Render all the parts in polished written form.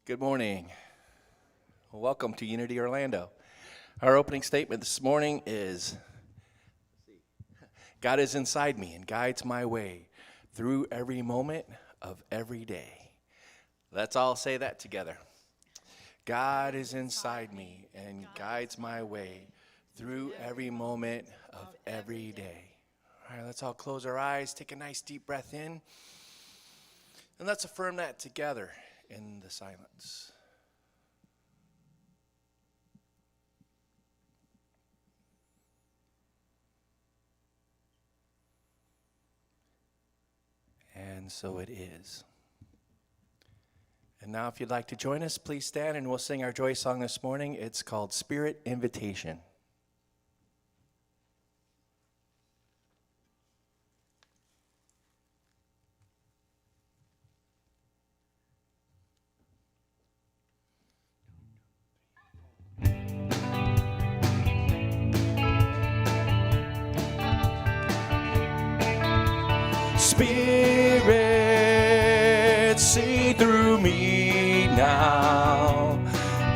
Good morning. Welcome to Unity Orlando. Our opening statement this morning is, God is inside me and guides my way through every moment of every day. Let's all say that together. God is inside me and guides my way through every moment of every day. All right, let's all close our eyes, take a nice deep breath in, and let's affirm that together in the silence. And so it is. And now if you'd like to join us, please stand and we'll sing our joy song this morning. It's called Spirit Invitation. Spirit, see through me now,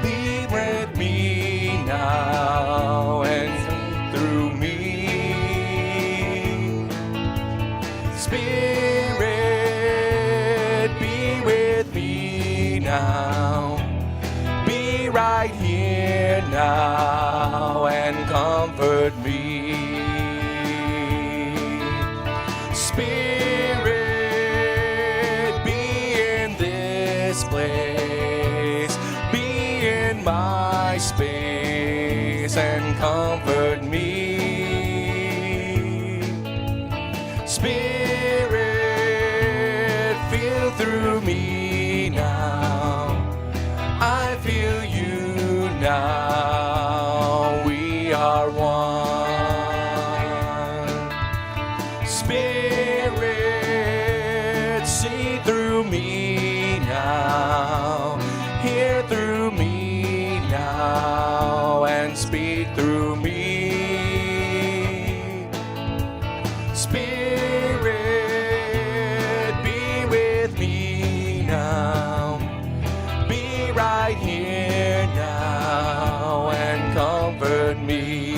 be with me now and through me. Spirit, be with me now, be right here now and comfort me. Spirit, be in this place, be in my space and comfort me. Spirit, feel through me now, I feel you now, we are one. Spirit, see through me now, hear through me now, and speak through me. Spirit, be with me now, be right here now, and comfort me.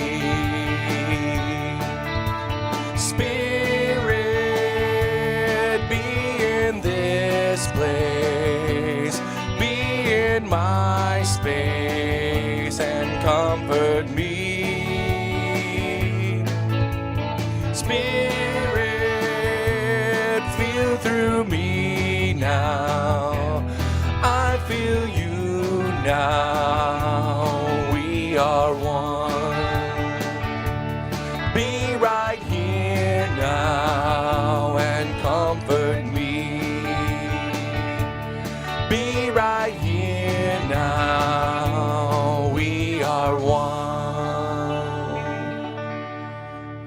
Place, be in my space and comfort me. Spirit, feel through me now, I feel you now, we are one. Be right here now and comfort me. Be right here now, we are one.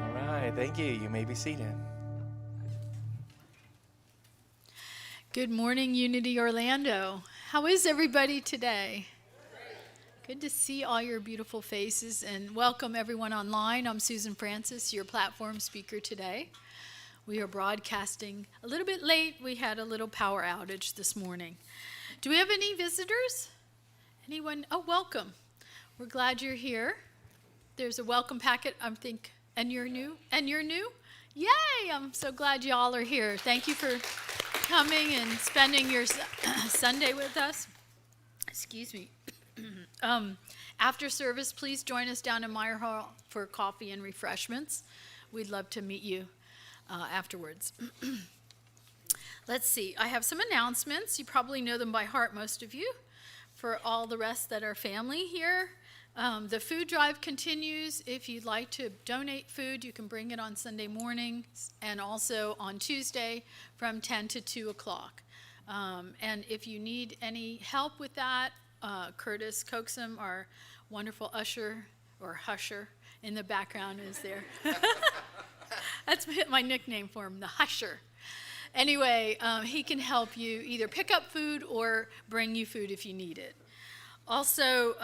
All right, thank you. You may be seated. Good morning, Unity Orlando. How is everybody today? Good to see all your beautiful faces and welcome everyone online. I'm Susan Francis, your platform speaker today. We are broadcasting a little bit late. We had a little power outage this morning. Do we have any visitors? Anyone? Oh, welcome. We're glad you're here. There's a welcome packet, I think, and you're new? And you're new? Yay! I'm so glad you all are here. Thank you for coming and spending your Sunday with us. Excuse me. After service, please join us down in Meyer Hall for coffee and refreshments. We'd love to meet you afterwards. Let's see. I have some announcements. You probably know them by heart, most of you. For all the rest that are family here, the food drive continues. If you'd like to donate food, you can bring it on Sunday mornings and also on Tuesday from 10 to 2 o'clock. And if you need any help with that, Curtis Coaxum, our wonderful usher or husher in the background, is there. That's my nickname for him, the husher. Anyway, he can help you either pick up food or bring you food if you need it. Also,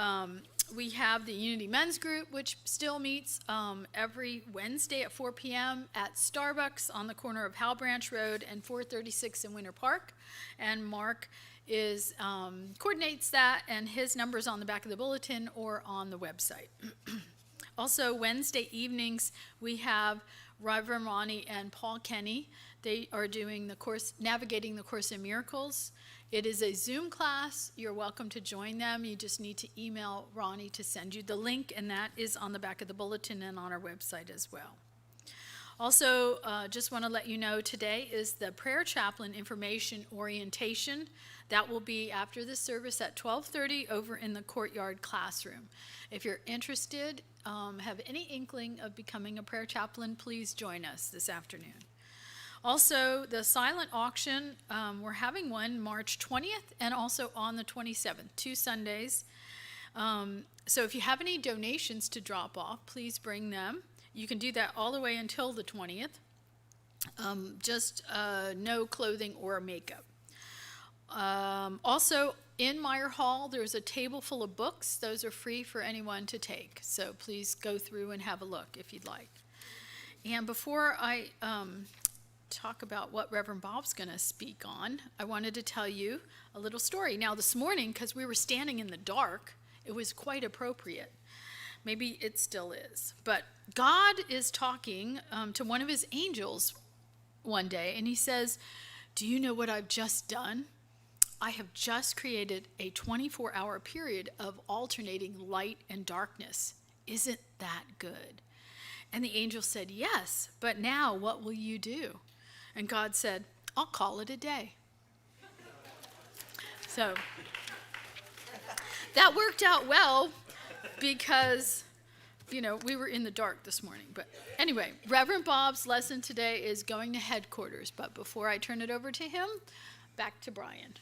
we have the Unity Men's Group, which still meets every Wednesday at 4 p.m. at Starbucks on the corner of Howell Branch Road and 436 in Winter Park. And Mark coordinates that, and his number is on the back of the bulletin or on the website. Also, Wednesday evenings, we have Reverend Ronnie and Paul Kenny. They are doing the course, Navigating the Course in Miracles. It is a Zoom class. You're welcome to join them. You just need to email Ronnie to send you the link, and that is on the back of the bulletin and on our website as well. Also, just want to let you know today is the Prayer Chaplain Information Orientation. That will be after the service at 12:30 over in the courtyard classroom. If you're interested, have any inkling of becoming a prayer chaplain, please join us this afternoon. Also, the silent auction, we're having one March 20th and also on the 27th, 2 Sundays. So if you have any donations to drop off, please bring them. You can do that all the way until the 20th. Just no clothing or makeup. Also, in Meyer Hall, there's a table full of books. Those are free for anyone to take. So please go through and have a look if you'd like. And before I talk about what Reverend Bob's going to speak on, I wanted to tell you a little story. Now, this morning, because we were standing in the dark, it was quite appropriate. Maybe it still is. But God is talking to one of his angels one day, and he says, "Do you know what I've just done? I have just created a 24-hour period of alternating light and darkness. Isn't that good?" And the angel said, "Yes, but now what will you do?" And God said, "I'll call it a day." So that worked out well because, we were in the dark this morning. But anyway, Reverend Bob's lesson today is going to headquarters. But before I turn it over to him, back to Brian.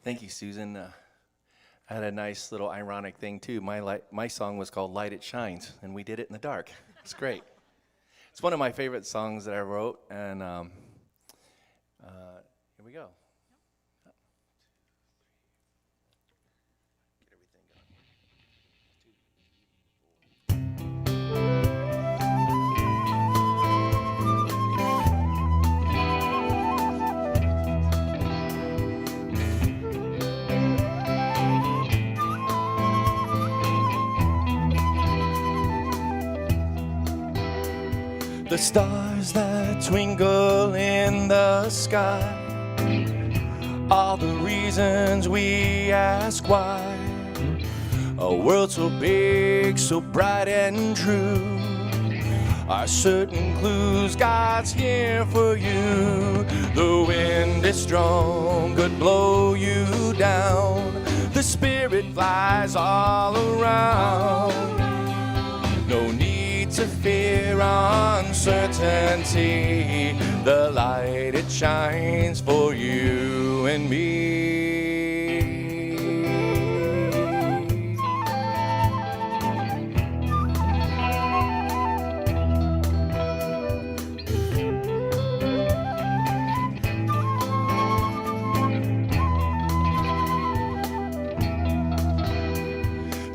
Thank you, Susan. I had a nice little ironic thing, too. My song was called Light It Shines, and we did it in the dark. It's great. It's one of my favorite songs that I wrote, and here we go. Get everything The stars that twinkle in the sky, all the reasons we ask why. A world so big, so bright and true, are certain clues God's here for you. The wind is strong, could blow you down. The spirit flies all around. No need to fear uncertainty. The light, it shines for you and me.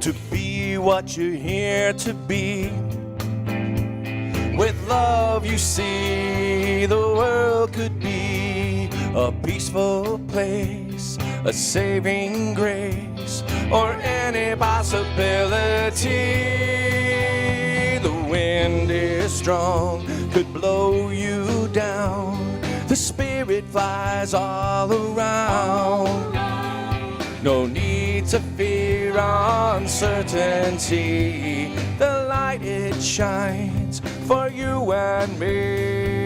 To be what you're here to be. With love you see the world could be a peaceful place, a saving grace, or any possibility. The wind is strong, could blow you down. The spirit flies all around. No need to fear uncertainty. The light, it shines for you and me.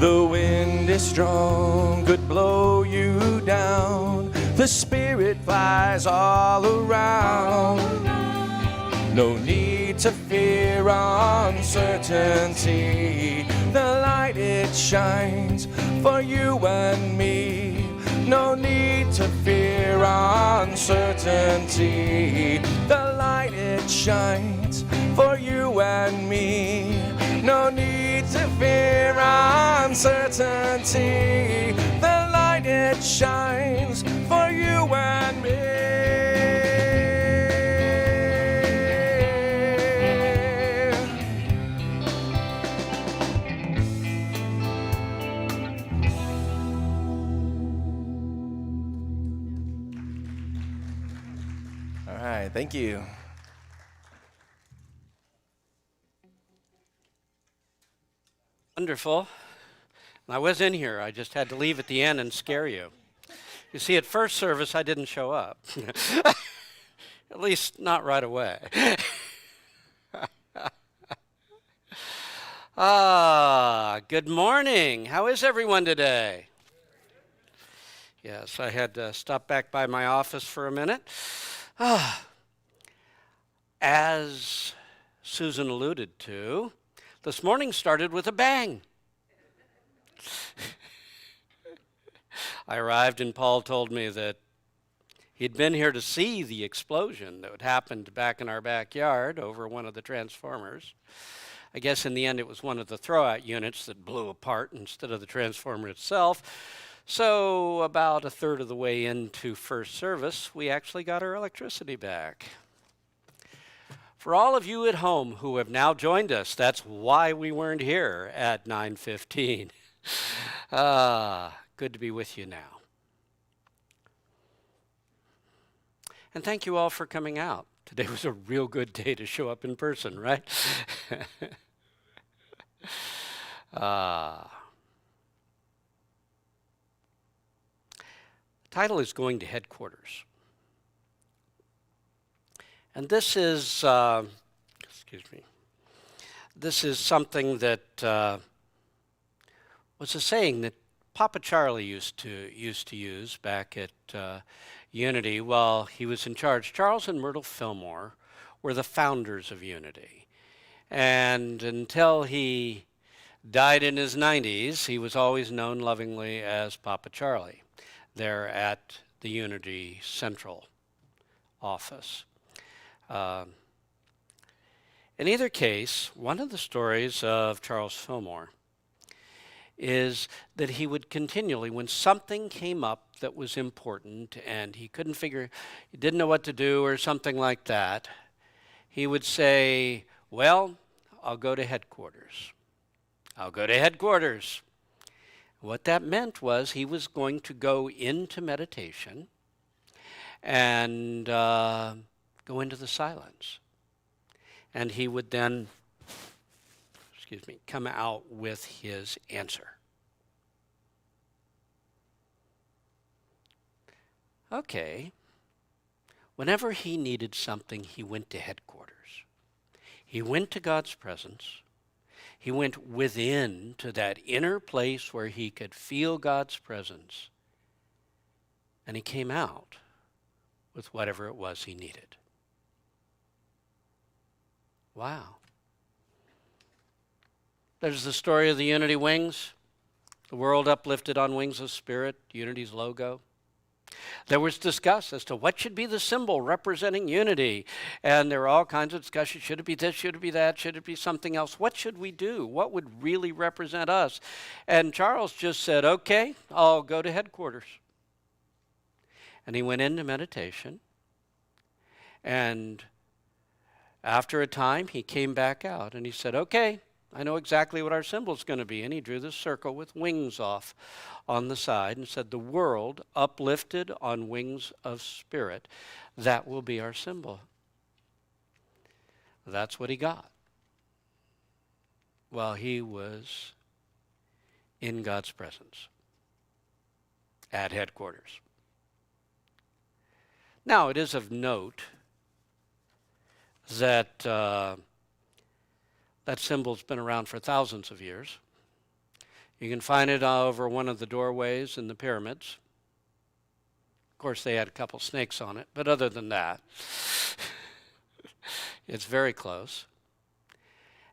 The wind is strong, could blow you down. The spirit flies all around. No need to fear uncertainty. The light, it shines for you and me. No need to fear uncertainty. The light, it shines for you and me. No need to fear uncertainty. The light it shines for you and me. All right, thank you. Wonderful. I was in here. I just had to leave at the end and scare you. You see, at first service, I didn't show up. At least not right away. Good morning. How is everyone today? Yes, I had to stop back by my office for a minute. As Susan alluded to, this morning started with a bang. I arrived and Paul told me that he'd been here to see the explosion that had happened back in our backyard over one of the transformers. I guess in the end it was one of the throwout units that blew apart instead of the transformer itself. So about a third of the way into first service, we actually got our electricity back. For all of you at home who have now joined us, that's why we weren't here at 9:15. Good to be with you now. And thank you all for coming out. Today was a real good day to show up in person, right? The title is Going to Headquarters. And this is, this is something that was a saying that Papa Charlie used to use back at Unity while he was in charge. Charles and Myrtle Fillmore were the founders of Unity. And until he died in his 90s, he was always known lovingly as Papa Charlie there at the Unity Central office. In either case, one of the stories of Charles Fillmore is that he would continually, when something came up that was important and he didn't know what to do or something like that, he would say, well, I'll go to headquarters. I'll go to headquarters. What that meant was he was going to go into meditation and go into the silence. And he would then, come out with his answer. Okay. Whenever he needed something, he went to headquarters. He went to God's presence. He went within to that inner place where he could feel God's presence. And he came out with whatever it was he needed. Wow. There's the story of the Unity wings, the world uplifted on wings of spirit, Unity's logo. There was discuss as to what should be the symbol representing unity. And there were all kinds of discussions. Should it be this? Should it be that? Should it be something else? What should we do? What would really represent us? And Charles just said, okay, I'll go to headquarters. And he went into meditation. And after a time, he came back out and he said, okay, I know exactly what our symbol is going to be. And he drew this circle with wings off on the side and said, the world uplifted on wings of spirit, that will be our symbol. That's what he got while he was in God's presence at headquarters. Now, it is of note that that symbol's been around for thousands of years. You can find it over one of the doorways in the pyramids. Of course, they had a couple snakes on it, but other than that, it's very close.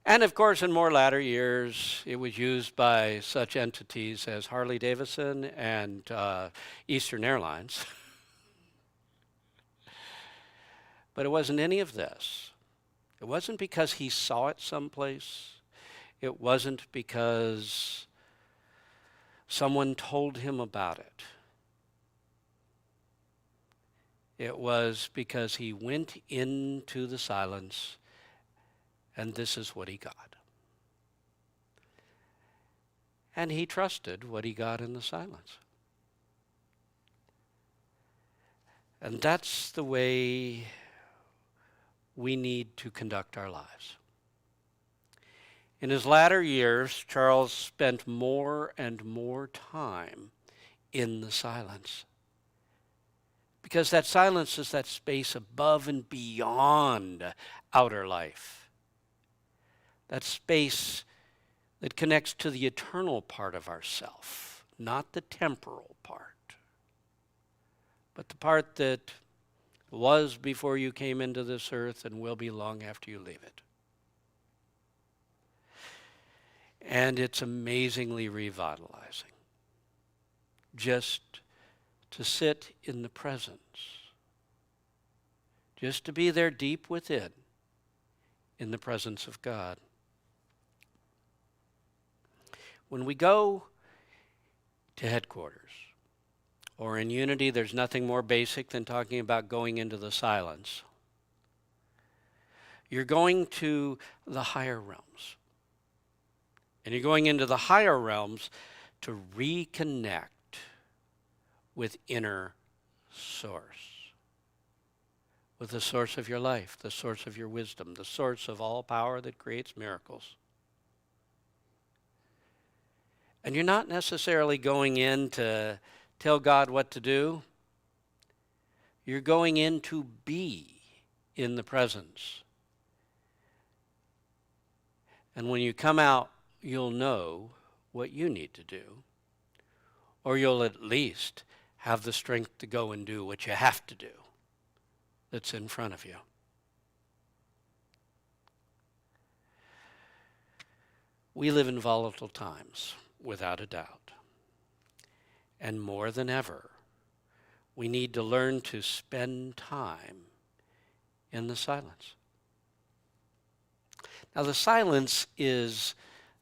And of course, in more latter years, it was used by such entities as Harley Davidson and Eastern Airlines. But it wasn't any of this. It wasn't because he saw it someplace. It wasn't because someone told him about it. It was because he went into the silence, and this is what he got. And he trusted what he got in the silence. And that's the way we need to conduct our lives. In his latter years, Charles spent more and more time in the silence. Because that silence is that space above and beyond outer life. That space that connects to the eternal part of ourself, not the temporal part, but the part that was before you came into this earth and will be long after you leave it. And it's amazingly revitalizing just to sit in the presence, just to be there deep within in the presence of God. When we go to headquarters or in Unity, there's nothing more basic than talking about going into the silence. You're going to the higher realms. And you're going into the higher realms to reconnect with inner source, with the source of your life, the source of your wisdom, the source of all power that creates miracles. And you're not necessarily going in to tell God what to do. You're going in to be in the presence. And when you come out, you'll know what you need to do, or you'll at least have the strength to go and do what you have to do that's in front of you. We live in volatile times, without a doubt. And more than ever, we need to learn to spend time in the silence. Now, the silence is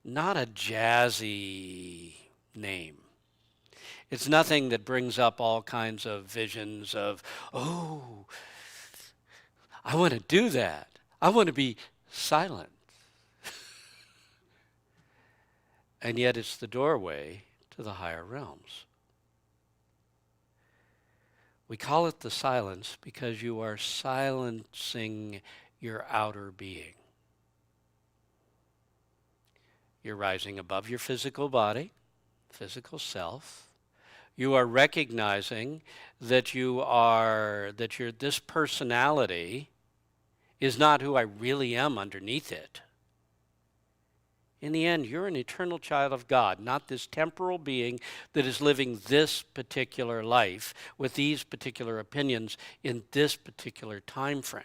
not a jazzy name. It's nothing that brings up all kinds of visions of, oh, I want to do that. I want to be silent. And yet it's the doorway to the higher realms. We call it the silence because you are silencing your outer being. You're rising above your physical body, physical self. You are recognizing that this personality is not who I really am underneath it. In the end, you're an eternal child of God, not this temporal being that is living this particular life with these particular opinions in this particular time frame.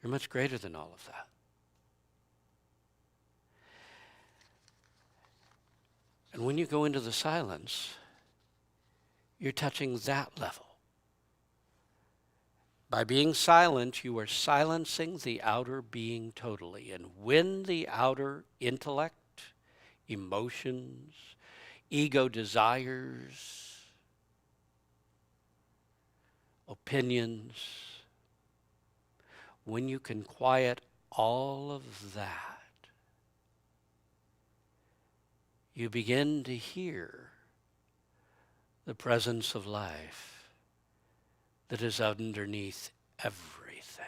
You're much greater than all of that. And when you go into the silence, you're touching that level. By being silent, you are silencing the outer being totally. And when the outer intellect, emotions, ego desires, opinions, when you can quiet all of that, you begin to hear the presence of life that is underneath everything.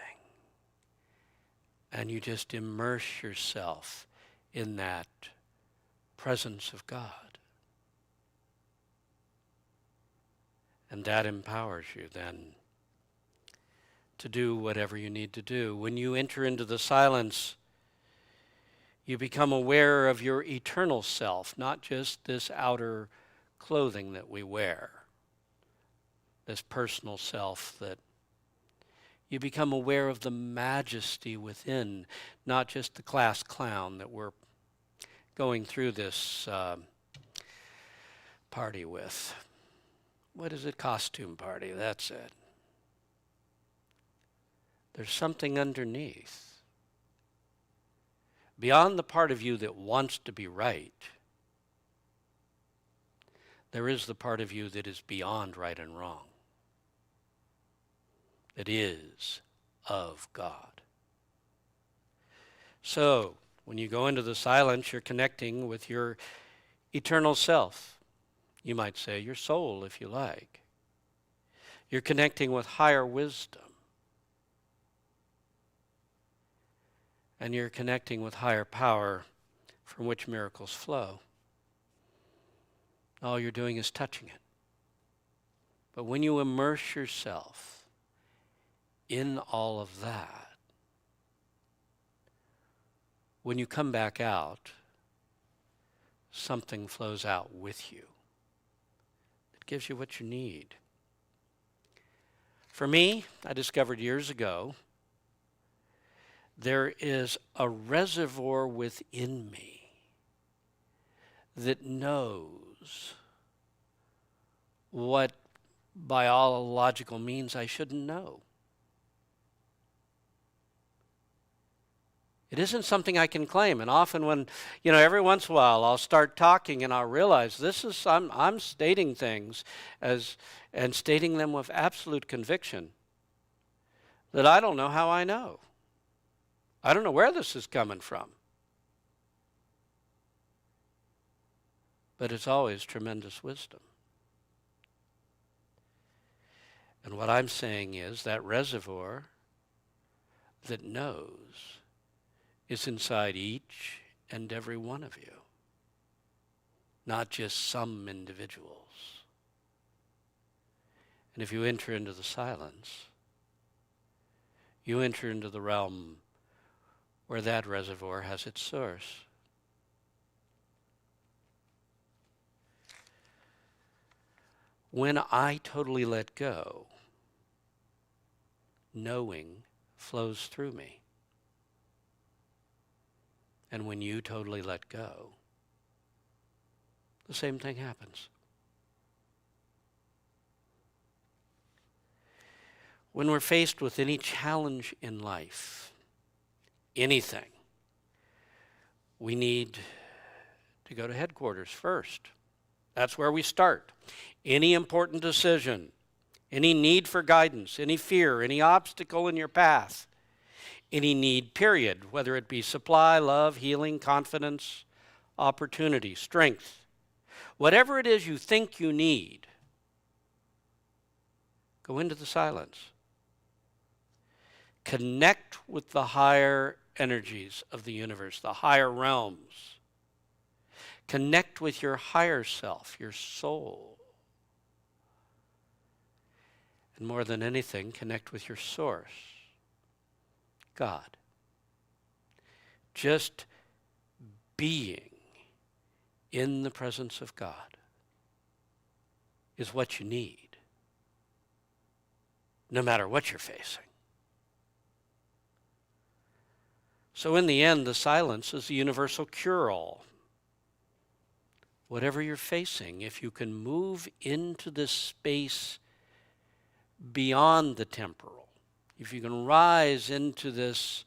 And you just immerse yourself in that presence of God. And that empowers you then to do whatever you need to do. When you enter into the silence, you become aware of your eternal self, not just this outer clothing that we wear, this personal self that you become aware of the majesty within, not just the class clown that we're going through this party with. What is it? Costume party, that's it. there's something underneath. Beyond the part of you that wants to be right, there is the part of you that is beyond right and wrong, that is of God. So, when you go into the silence, you're connecting with your eternal self. You might say your soul, if you like. You're connecting with higher wisdom. And you're connecting with higher power from which miracles flow. All you're doing is touching it. But when you immerse yourself in all of that, when you come back out, something flows out with you. It gives you what you need. For me, I discovered years ago, there is a reservoir within me that knows what biological means I shouldn't know. It isn't something I can claim. And often when, every once in a while I'll start talking and I'll realize I'm stating things and stating them with absolute conviction that I don't know how I know. I don't know where this is coming from. But it's always tremendous wisdom. And what I'm saying is that reservoir that knows is inside each and every one of you, not just some individuals. And if you enter into the silence, you enter into the realm where that reservoir has its source. When I totally let go, knowing flows through me. And when you totally let go, the same thing happens. When we're faced with any challenge in life, anything, we need to go to headquarters first. That's where we start. Any important decision, any need for guidance, any fear, any obstacle in your path, any need, period, whether it be supply, love, healing, confidence, opportunity, strength, whatever it is you think you need, go into the silence. Connect with the higher energies of the universe, the higher realms. Connect with your higher self, your soul. And more than anything, connect with your source, God. Just being in the presence of God is what you need, no matter what you're facing. So in the end, the silence is the universal cure-all. Whatever you're facing, if you can move into this space beyond the temporal, if you can rise into this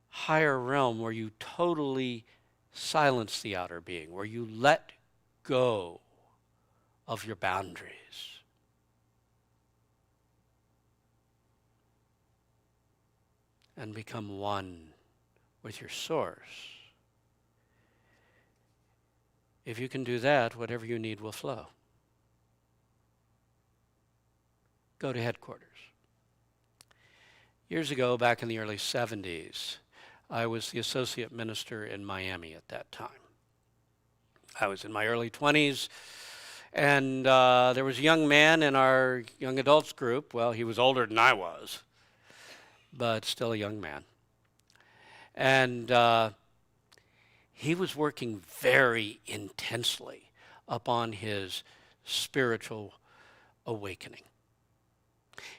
higher realm where you totally silence the outer being, where you let go of your boundaries, and become one with your source. If you can do that, whatever you need will flow. Go to headquarters. Years ago, back in the early 70s, I was the associate minister in Miami at that time. I was in my early 20s, and there was a young man in our young adults group. Well, he was older than I was, but still a young man. And he was working very intensely upon his spiritual awakening.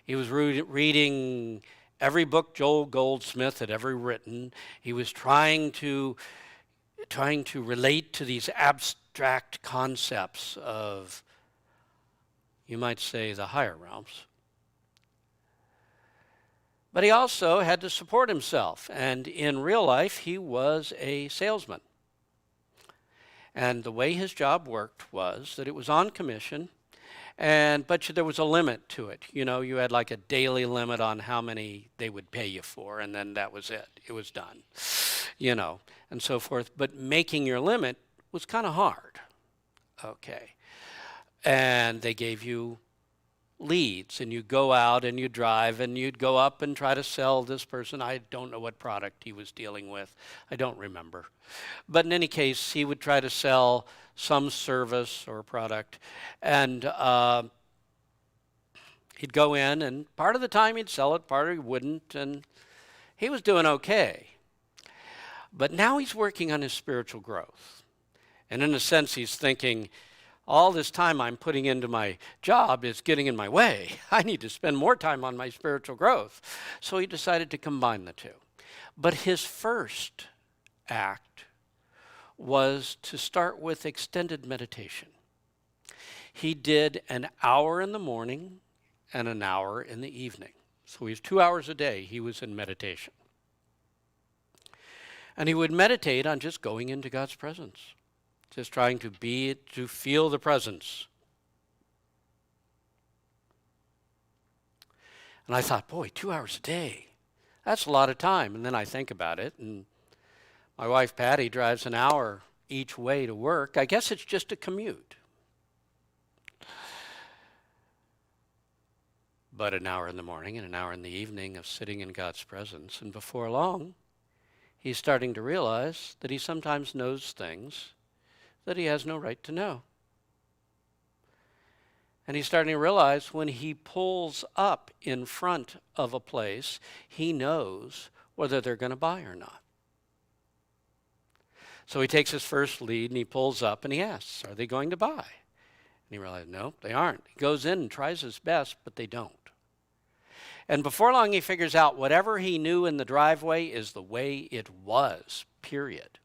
He was reading every book Joel Goldsmith had ever written. He was trying to relate to these abstract concepts of, you might say, the higher realms. But he also had to support himself. And in real life, he was a salesman. And the way his job worked was that it was on commission, but there was a limit to it. You know, you had like a daily limit on how many they would pay you for, and then that was it. It was done, you know, and so forth. But making your limit was kind of hard. Okay. And they gave you leads, and you go out and you drive and you'd go up and try to sell this person. I don't know what product he was dealing with. I don't remember. But in any case, he would try to sell some service or product, and he'd go in, and part of the time he'd sell it, part of he wouldn't, and he was doing okay. But now he's working on his spiritual growth. And in a sense, he's thinking, all this time I'm putting into my job is getting in my way. I need to spend more time on my spiritual growth. So he decided to combine the two. But his first act was to start with extended meditation. He did an hour in the morning and an hour in the evening. So he's 2 hours a day he was in meditation. And he would meditate on just going into God's presence. Just trying to feel the presence. And I thought, boy, 2 hours a day, that's a lot of time. And then I think about it, and my wife Patty drives an hour each way to work. I guess it's just a commute. But an hour in the morning and an hour in the evening of sitting in God's presence. And before long, he's starting to realize that he sometimes knows things that he has no right to know. And he's starting to realize when he pulls up in front of a place, he knows whether they're going to buy or not. So he takes his first lead and he pulls up and he asks, are they going to buy? And he realizes, no, they aren't. He goes in and tries his best, but they don't. And before long, he figures out whatever he knew in the driveway is the way it was, period.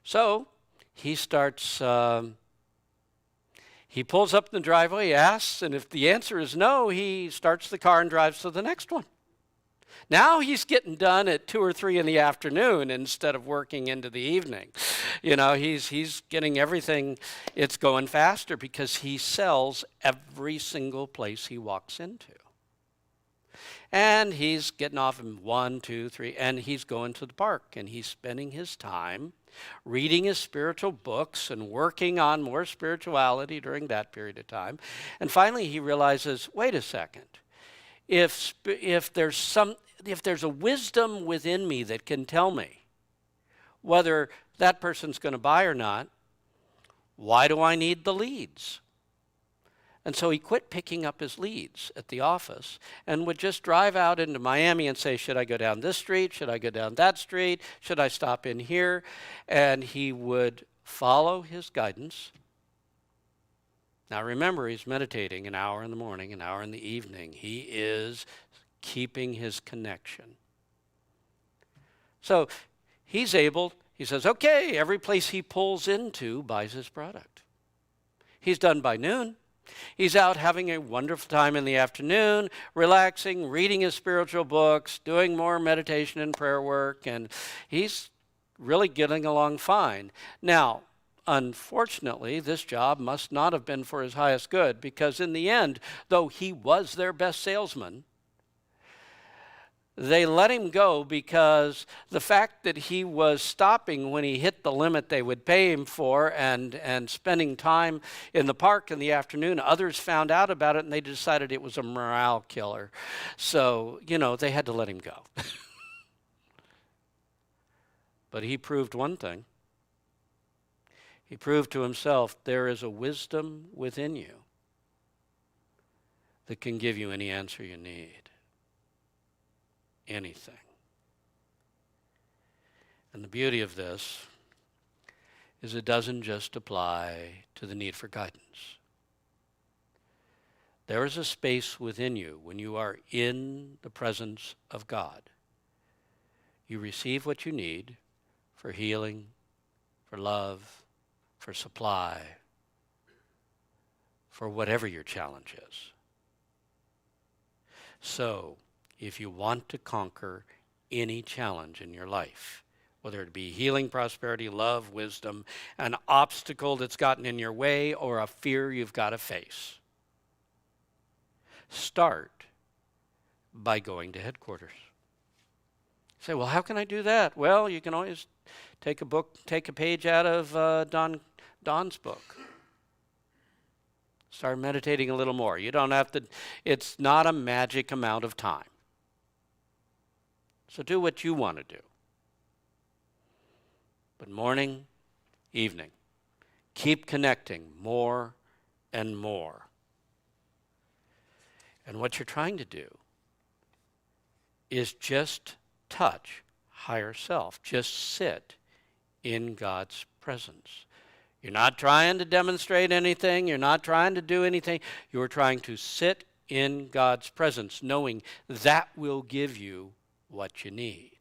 So he starts, he pulls up in the driveway, he asks, and if the answer is no, he starts the car and drives to the next one. Now he's getting done at 2 or 3 in the afternoon instead of working into the evening. You know, he's getting everything, it's going faster because he sells every single place he walks into. And he's getting off in 1, 2, 3, and he's going to the park, and he's spending his time reading his spiritual books and working on more spirituality during that period of time. And finally he realizes, wait a second, if there's a wisdom within me that can tell me whether that person's going to buy or not, why do I need the leads? And so he quit picking up his leads at the office and would just drive out into Miami and say, should I go down this street? Should I go down that street? Should I stop in here? And he would follow his guidance. Now remember, he's meditating an hour in the morning, an hour in the evening. He is keeping his connection. So he says, okay, every place he pulls into buys his product. He's done by noon. He's out having a wonderful time in the afternoon, relaxing, reading his spiritual books, doing more meditation and prayer work, and he's really getting along fine. Now, unfortunately, this job must not have been for his highest good, because in the end, though he was their best salesman, they let him go because the fact that he was stopping when he hit the limit they would pay him for and spending time in the park in the afternoon, others found out about it and they decided it was a morale killer. So, they had to let him go. But he proved one thing. He proved to himself there is a wisdom within you that can give you any answer you need. Anything. And the beauty of this is it doesn't just apply to the need for guidance. There is a space within you when you are in the presence of God. You receive what you need for healing, for love, for supply, for whatever your challenge is. So, if you want to conquer any challenge in your life, whether it be healing, prosperity, love, wisdom, an obstacle that's gotten in your way, or a fear you've got to face, start by going to headquarters. Say, well, how can I do that? Well, you can always take a page out of Don's book. Start meditating a little more. You don't have to, it's not a magic amount of time. So do what you want to do. But morning, evening, keep connecting more and more. And what you're trying to do is just touch higher self. Just sit in God's presence. You're not trying to demonstrate anything. You're not trying to do anything. You're trying to sit in God's presence, knowing that will give you what you need.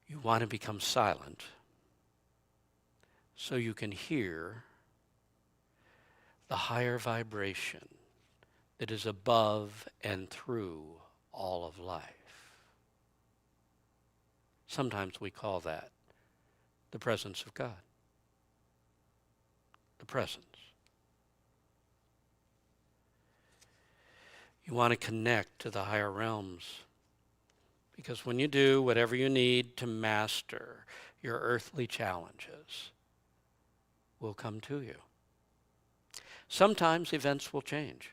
You want to become silent so you can hear the higher vibration that is above and through all of life. Sometimes we call that the presence of God. The presence. You want to connect to the higher realms, because when you do, whatever you need to master your earthly challenges will come to you. Sometimes events will change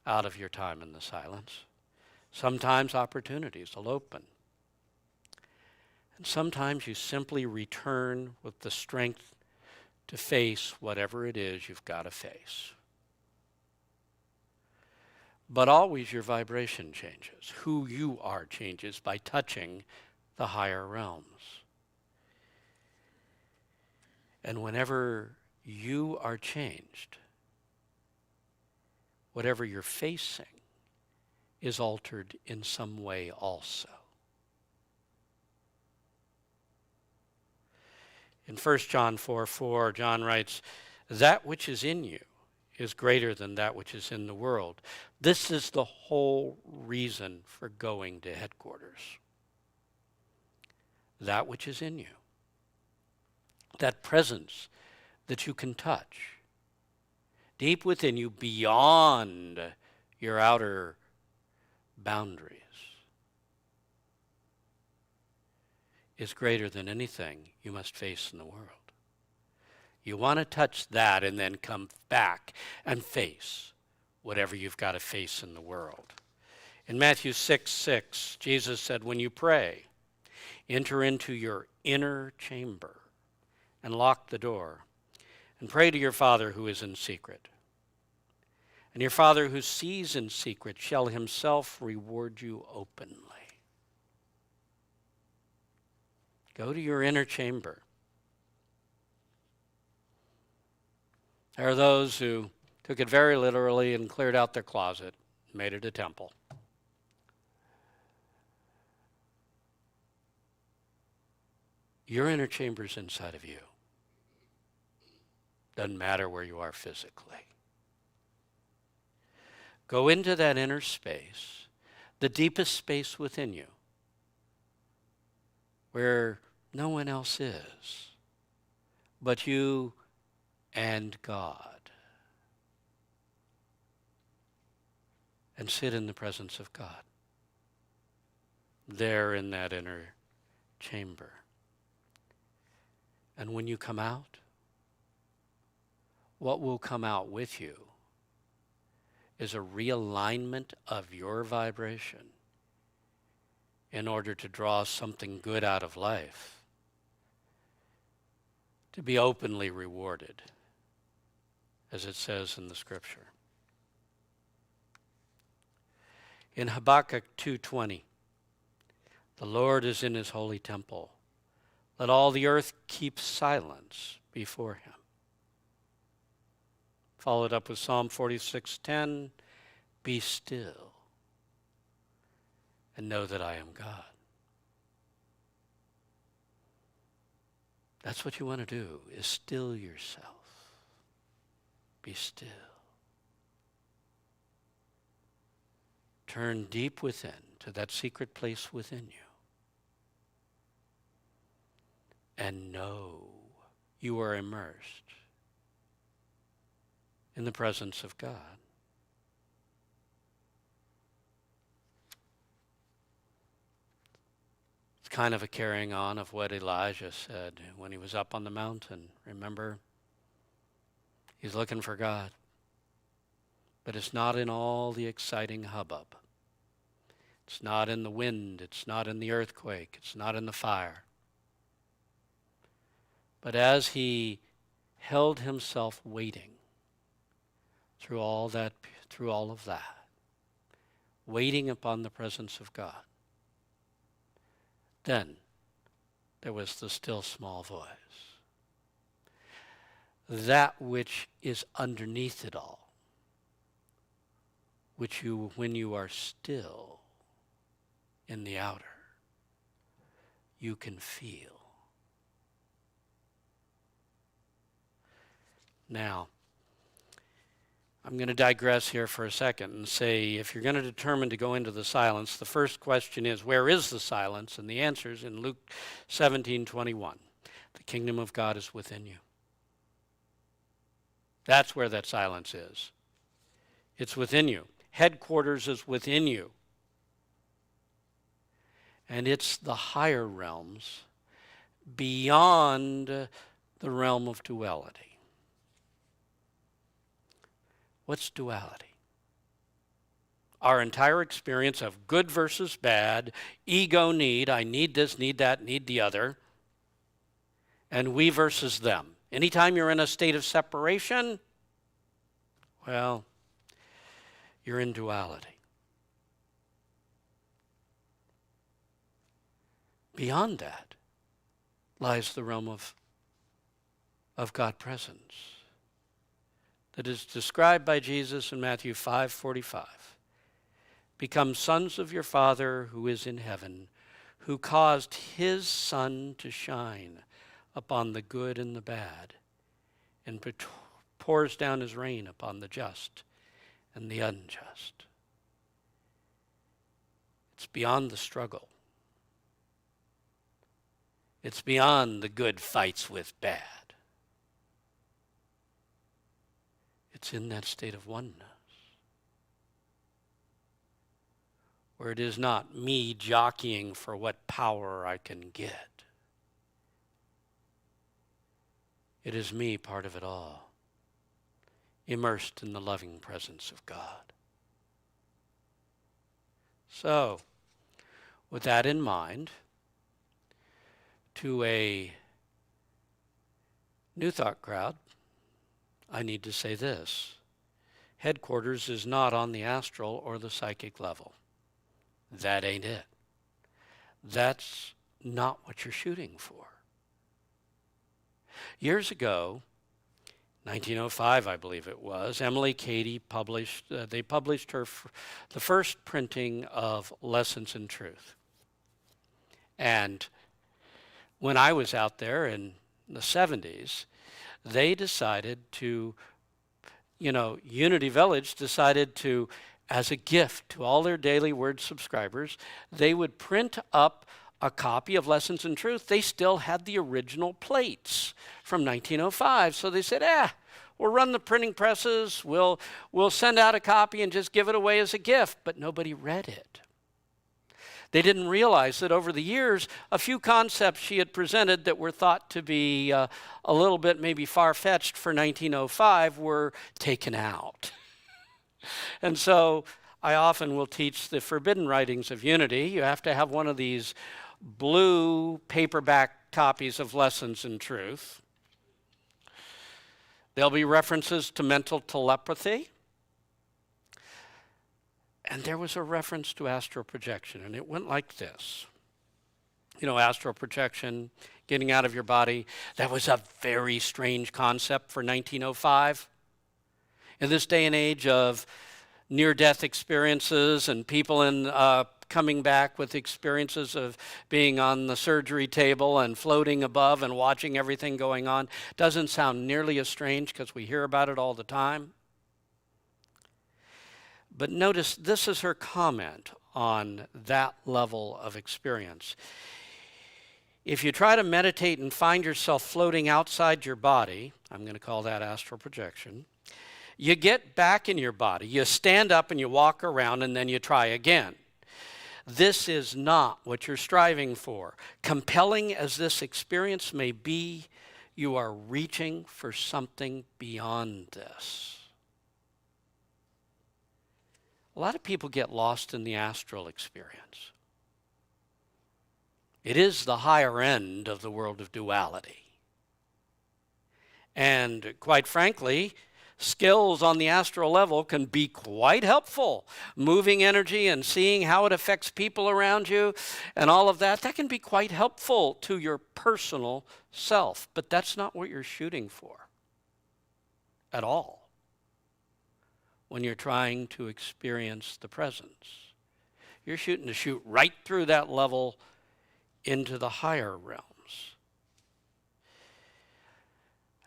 out of your time in the silence. Sometimes opportunities will open. And sometimes you simply return with the strength to face whatever it is you've got to face. But always your vibration changes. Who you are changes by touching the higher realms. And whenever you are changed, whatever you're facing is altered in some way also. In 1 John 4:4, John writes, "That which is in you is greater than that which is in the world." This is the whole reason for going to headquarters. That which is in you. That presence that you can touch. Deep within you, beyond your outer boundaries, is greater than anything you must face in the world. You want to touch that and then come back and face whatever you've got to face in the world. In Matthew 6:6, Jesus said, when you pray, enter into your inner chamber and lock the door and pray to your Father who is in secret. And your Father who sees in secret shall himself reward you openly. Go to your inner chamber. There are those who took it very literally and cleared out their closet, made it a temple. Your inner chamber is inside of you. Doesn't matter where you are physically. Go into that inner space, the deepest space within you, where no one else is but you and God. And sit in the presence of God, there in that inner chamber. And when you come out, what will come out with you is a realignment of your vibration in order to draw something good out of life, to be openly rewarded, as it says in the scripture. In Habakkuk 2:20, the Lord is in his holy temple. Let all the earth keep silence before him. Followed up with Psalm 46:10, be still and know that I am God. That's what you want to do, is still yourself. Be still. Turn deep within to that secret place within you. And know you are immersed in the presence of God. It's kind of a carrying on of what Elijah said when he was up on the mountain. Remember? He's looking for God. But it's not in all the exciting hubbub. It's not in the wind. It's not in the earthquake. It's not in the fire. But as he held himself waiting through all of that, waiting upon the presence of God, then there was the still small voice. That which is underneath it all, which you, when you are still in the outer, you can feel. Now, I'm going to digress here for a second and say, if you're going to determine to go into the silence, the first question is, where is the silence? And the answer is in Luke 17:21. The kingdom of God is within you. That's where that silence is. It's within you. Headquarters is within you. And it's the higher realms beyond the realm of duality. What's duality? Our entire experience of good versus bad, ego need, I need this, need that, need the other, and we versus them. Anytime you're in a state of separation, well, you're in duality. Beyond that lies the realm of God presence that is described by Jesus in Matthew 5:45. Become sons of your Father who is in heaven, who caused his sun to shine upon the good and the bad, and pours down his rain upon the just and the unjust. It's beyond the struggle. It's beyond the good fights with bad. It's in that state of oneness, where it is not me jockeying for what power I can get. It is me, part of it all, immersed in the loving presence of God. So, with that in mind, to a New Thought crowd, I need to say this. Headquarters is not on the astral or the psychic level. That ain't it. That's not what you're shooting for. Years ago, 1905, I believe it was, Emily Cady published the first printing of Lessons in Truth. And when I was out there in the 70s, they decided to, Unity Village decided to, as a gift to all their Daily Word subscribers, they would print up a copy of Lessons in Truth. They still had the original plates from 1905. So they said, we'll run the printing presses, we'll send out a copy and just give it away as a gift. But nobody read it. They didn't realize that over the years, a few concepts she had presented that were thought to be a little bit maybe far-fetched for 1905 were taken out. And so I often will teach the forbidden writings of unity. You have to have one of these blue paperback copies of Lessons in Truth. There'll be references to mental telepathy. And there was a reference to astral projection, and it went like this. Astral projection, getting out of your body, that was a very strange concept for 1905. In this day and age of near-death experiences and people in up coming back with experiences of being on the surgery table and floating above and watching everything going on. Doesn't sound nearly as strange because we hear about it all the time. But notice this is her comment on that level of experience. If you try to meditate and find yourself floating outside your body, I'm going to call that astral projection, you get back in your body, you stand up and you walk around, and then you try again. This is not what you're striving for. Compelling as this experience may be, you are reaching for something beyond this. A lot of people get lost in the astral experience. It is the higher end of the world of duality. And quite frankly, skills on the astral level can be quite helpful. Moving energy and seeing how it affects people around you and all of that, that can be quite helpful to your personal self. But that's not what you're shooting for at all when you're trying to experience the presence. You're shooting to shoot right through that level into the higher realms.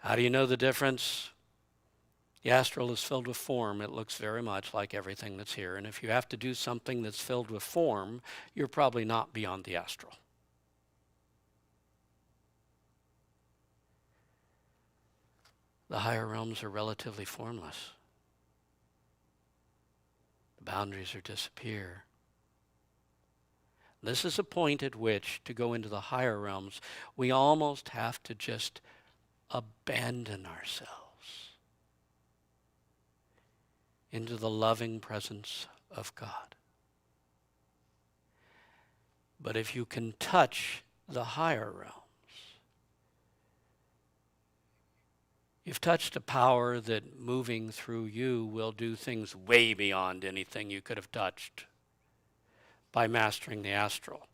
How do you know the difference? The astral is filled with form. It looks very much like everything that's here. And if you have to do something that's filled with form, you're probably not beyond the astral. The higher realms are relatively formless. The boundaries are disappear. This is a point at which, to go into the higher realms, we almost have to just abandon ourselves into the loving presence of God. But if you can touch the higher realms, you've touched a power that moving through you will do things way beyond anything you could have touched by mastering the astral.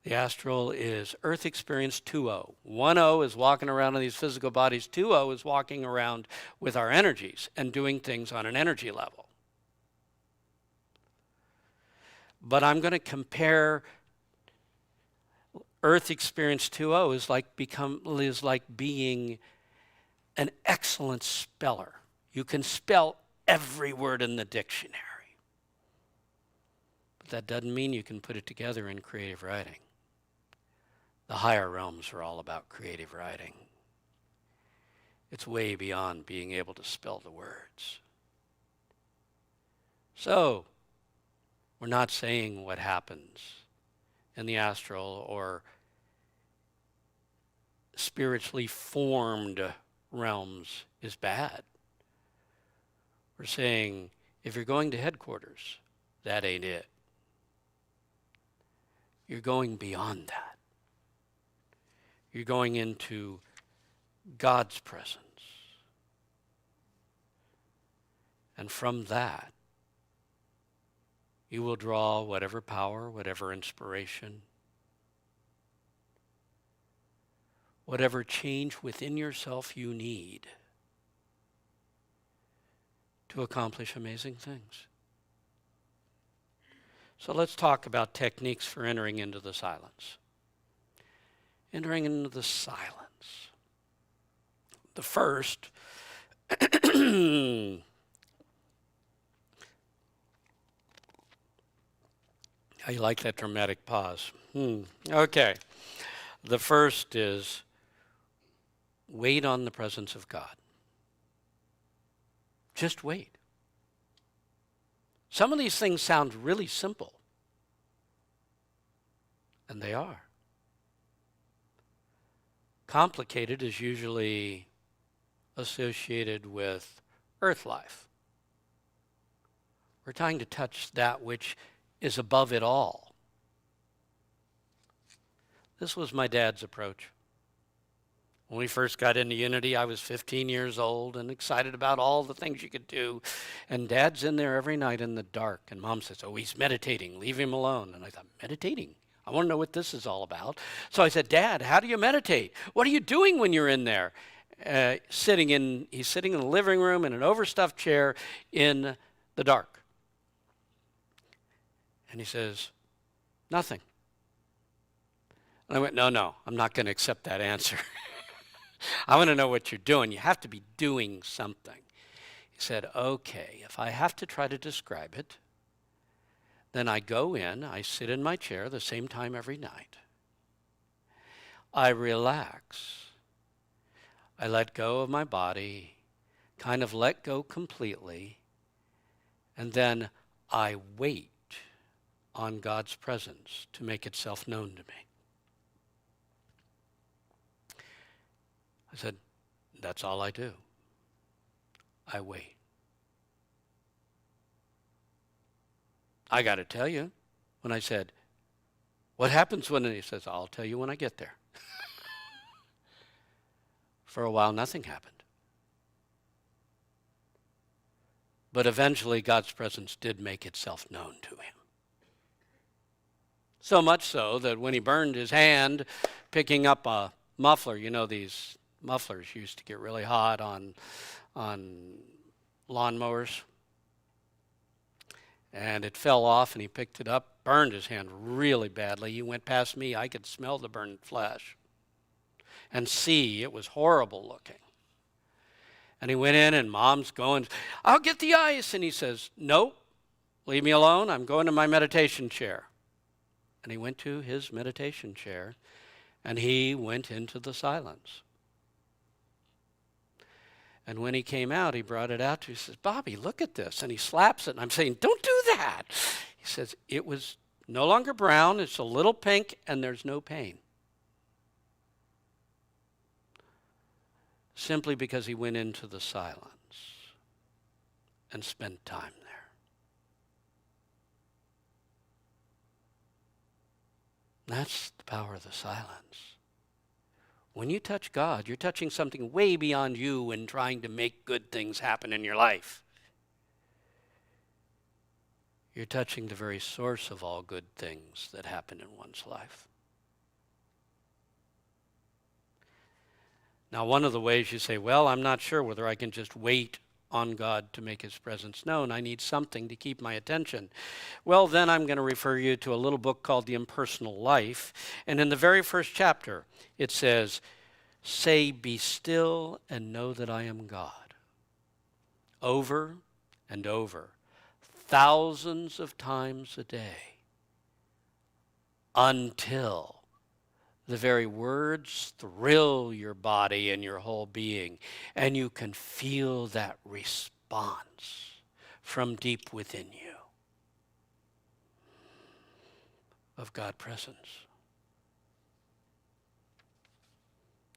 The astral is Earth experience 2.0. 1.0 is walking around in these physical bodies. 2.0 is walking around with our energies and doing things on an energy level. But I'm going to compare Earth experience 2.0 is like being an excellent speller. You can spell every word in the dictionary. But that doesn't mean you can put it together in creative writing. The higher realms are all about creative writing. It's way beyond being able to spell the words. So, we're not saying what happens in the astral or spiritually formed realms is bad. We're saying if you're going to headquarters, that ain't it. You're going beyond that. You're going into God's presence. And from that, you will draw whatever power, whatever inspiration, whatever change within yourself you need to accomplish amazing things. So let's talk about techniques for entering into the silence. Entering into the silence. The first, how you like that dramatic pause? Okay. The first is wait on the presence of God. Just wait. Some of these things sound really simple, and they are. Complicated is usually associated with earth life. We're trying to touch that which is above it all. This was my dad's approach. When we first got into Unity, I was 15 years old and excited about all the things you could do. And Dad's in there every night in the dark. And Mom says, oh, he's meditating. Leave him alone. And I thought, meditating? I want to know what this is all about. So I said, Dad, how do you meditate? What are you doing when you're in there? He's sitting in the living room in an overstuffed chair in the dark. And he says, nothing. And I went, no, I'm not going to accept that answer. I want to know what you're doing. You have to be doing something. He said, okay, if I have to try to describe it, then I go in, I sit in my chair the same time every night. I relax. I let go of my body, kind of let go completely, and then I wait on God's presence to make itself known to me. I said, that's all I do. I wait. I got to tell you, when I said, what happens when, he says, I'll tell you when I get there. For a while, nothing happened. But eventually, God's presence did make itself known to him. So much so that when he burned his hand picking up a muffler, you know, these mufflers used to get really hot on lawnmowers. And it fell off, and he picked it up, burned his hand really badly. He went past me. I could smell the burned flesh and see it was horrible looking. And he went in, and Mom's going, I'll get the ice. And he says, nope, leave me alone. I'm going to my meditation chair. And he went to his meditation chair, and he went into the silence. And when he came out, he brought it out to me. He says, Bobby, look at this. And he slaps it. And I'm saying, don't do that. He says, it was no longer brown. It's a little pink, and there's no pain. Simply because he went into the silence and spent time there. That's the power of the silence. When you touch God, you're touching something way beyond you and trying to make good things happen in your life. You're touching the very source of all good things that happen in one's life. Now, one of the ways you say, well, I'm not sure whether I can just wait on God to make his presence known. I need something to keep my attention. Well, then I'm going to refer you to a little book called The Impersonal Life. And in the very first chapter, it says, say, be still and know that I am God. Over and over, thousands of times a day, until the very words thrill your body and your whole being, and you can feel that response from deep within you of God's presence.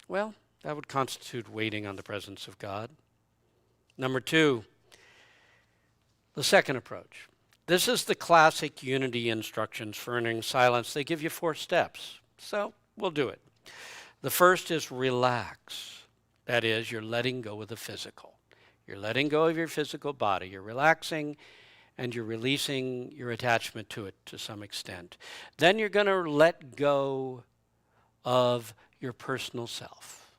Well, that would constitute waiting on the presence of God. Number two, the second approach. This is the classic unity instructions for entering silence. They give you 4 steps. So we'll do it. The first is relax. That is, you're letting go of the physical. You're letting go of your physical body. You're relaxing, and you're releasing your attachment to it to some extent. Then you're going to let go of your personal self.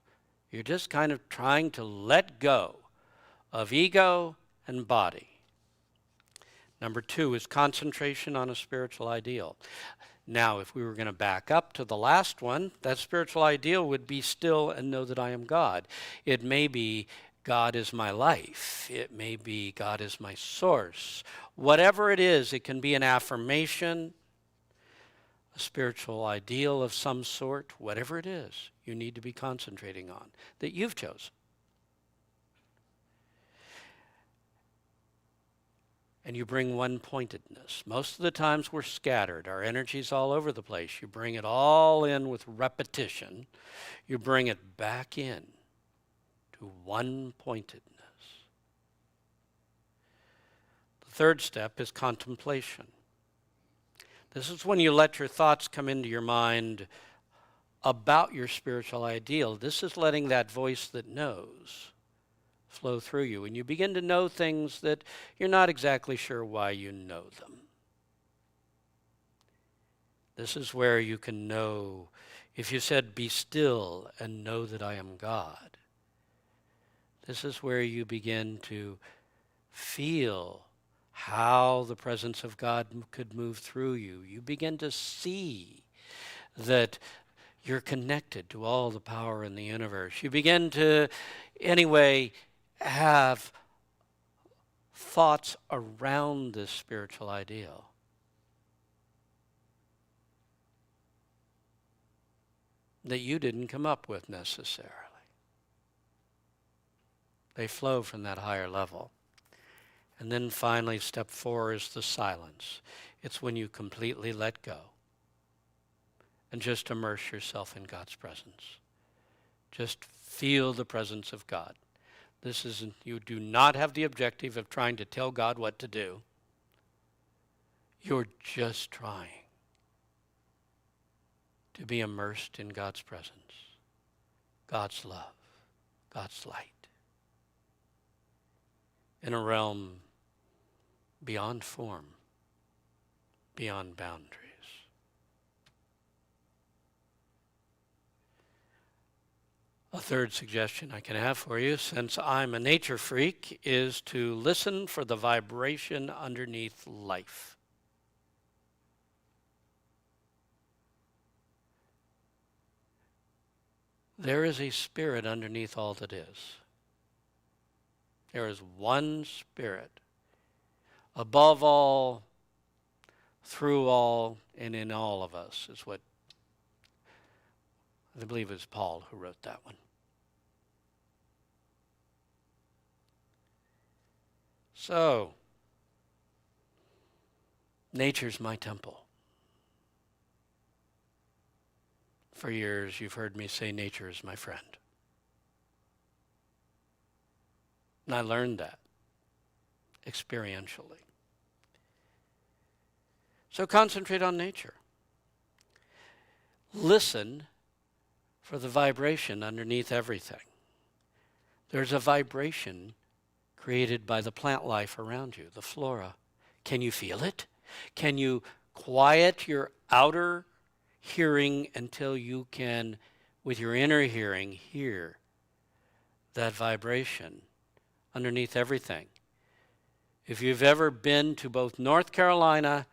You're just kind of trying to let go of ego and body. Number 2 is concentration on a spiritual ideal. Now, if we were going to back up to the last one, that spiritual ideal would be still and know that I am God. It may be God is my life. It may be God is my source. Whatever it is, it can be an affirmation, a spiritual ideal of some sort. Whatever it is, you need to be concentrating on that you've chosen. And you bring one-pointedness. Most of the times we're scattered. Our energy's all over the place. You bring it all in with repetition. You bring it back in to one-pointedness. The third step is contemplation. This is when you let your thoughts come into your mind about your spiritual ideal. This is letting that voice that knows flow through you, and you begin to know things that you're not exactly sure why you know them. This is where you can know, if you said, be still and know that I am God, this is where you begin to feel how the presence of God could move through you. You begin to see that you're connected to all the power in the universe. You begin to, anyway, have thoughts around this spiritual ideal. That you didn't come up with necessarily. They flow from that higher level. And then finally, step 4 is the silence. It's when you completely let go and just immerse yourself in God's presence. Just feel the presence of God. This isn't, you do not have the objective of trying to tell God what to do. You're just trying to be immersed in God's presence, God's love, God's light, in a realm beyond form, beyond boundaries. A third suggestion I can have for you, since I'm a nature freak, is to listen for the vibration underneath life. There is a spirit underneath all that is. There is one spirit above all, through all, and in all of us, is what I believe it was Paul who wrote that one. So, nature's my temple. For years, you've heard me say nature is my friend. And I learned that experientially. So concentrate on nature. Listen for the vibration underneath everything. There's a vibration created by the plant life around you, the flora. Can you feel it? Can you quiet your outer hearing until you can, with your inner hearing, hear that vibration underneath everything? If you've ever been to both North Carolina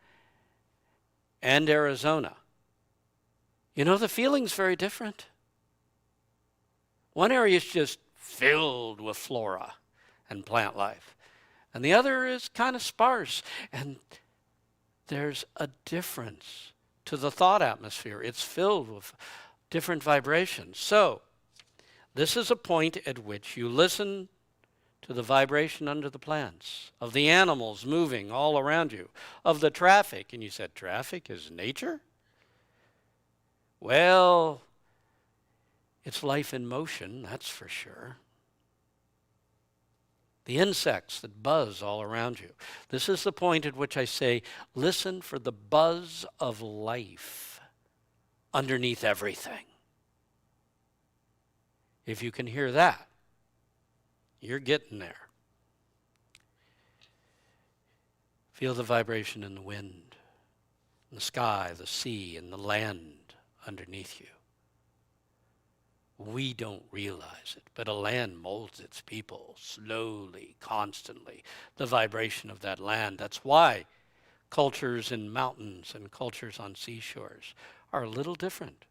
and Arizona, you know the feeling's very different. One area is just filled with flora and plant life, and the other is kind of sparse, and there's a difference to the thought atmosphere. It's filled with different vibrations. So this is a point at which you listen to the vibration under the plants, of the animals moving all around you, of the traffic. And you said, traffic is nature? Well, it's life in motion, that's for sure. The insects that buzz all around you. This is the point at which I say, listen for the buzz of life underneath everything. If you can hear that, you're getting there. Feel the vibration in the wind, in the sky, the sea, and the land underneath you. We don't realize it, but a land molds its people slowly, constantly. The vibration of that land. That's why cultures in mountains and cultures on seashores are a little different.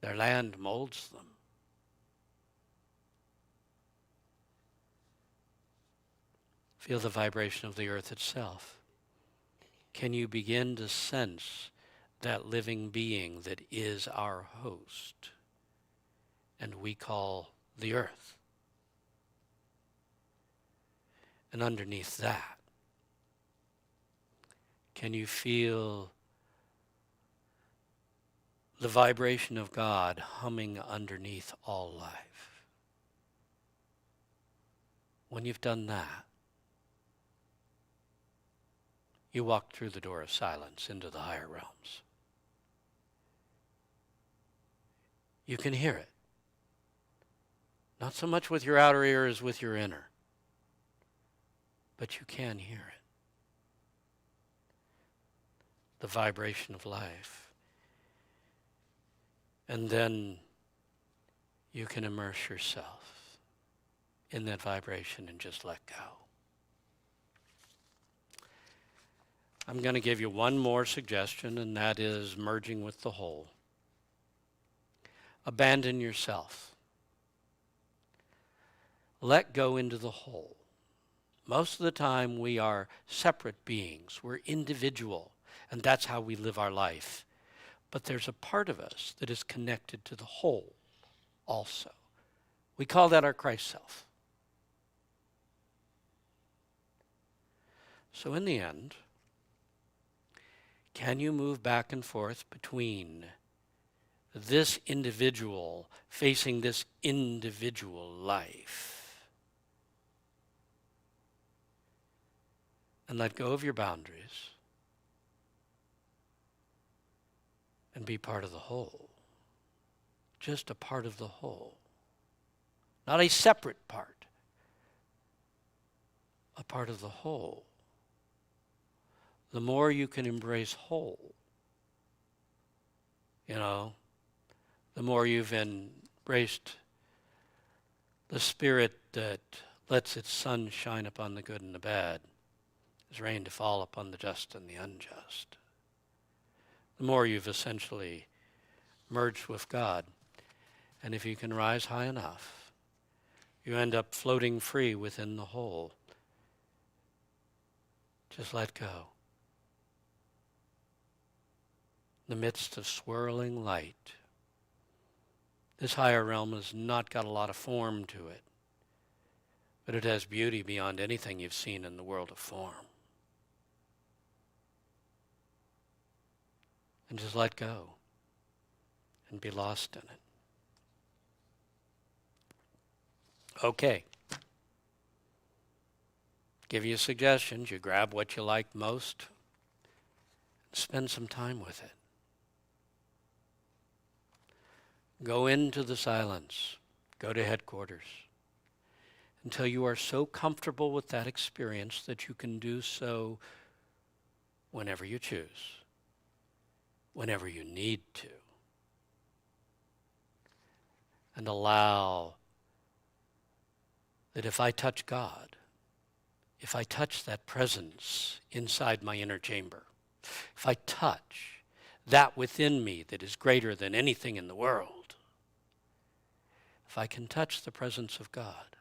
Their land molds them. Feel the vibration of the earth itself. Can you begin to sense that living being that is our host and we call the earth? And underneath that, can you feel the vibration of God humming underneath all life? When you've done that, you walk through the door of silence into the higher realms. You can hear it. Not so much with your outer ear as with your inner. But you can hear it. The vibration of life. And then you can immerse yourself in that vibration and just let go. I'm going to give you one more suggestion, and that is merging with the whole. Abandon yourself. Let go into the whole. Most of the time we are separate beings. We're individual, and that's how we live our life. But there's a part of us that is connected to the whole also. We call that our Christ self. So in the end, can you move back and forth between this individual facing this individual life and let go of your boundaries and be part of the whole? Just a part of the whole. Not a separate part. A part of the whole. The more you can embrace whole, the more you've embraced the spirit that lets its sun shine upon the good and the bad, as rain to fall upon the just and the unjust. The more you've essentially merged with God. And if you can rise high enough, you end up floating free within the whole. Just let go. In the midst of swirling light. This higher realm has not got a lot of form to it, but it has beauty beyond anything you've seen in the world of form. And just let go and be lost in it. Okay. Give you suggestions. You grab what you like most. Spend some time with it. Go into the silence. Go to headquarters. Until you are so comfortable with that experience that you can do so whenever you choose. Whenever you need to. And allow that if I touch God, if I touch that presence inside my inner chamber, if I touch that within me that is greater than anything in the world, if I can touch the presence of God,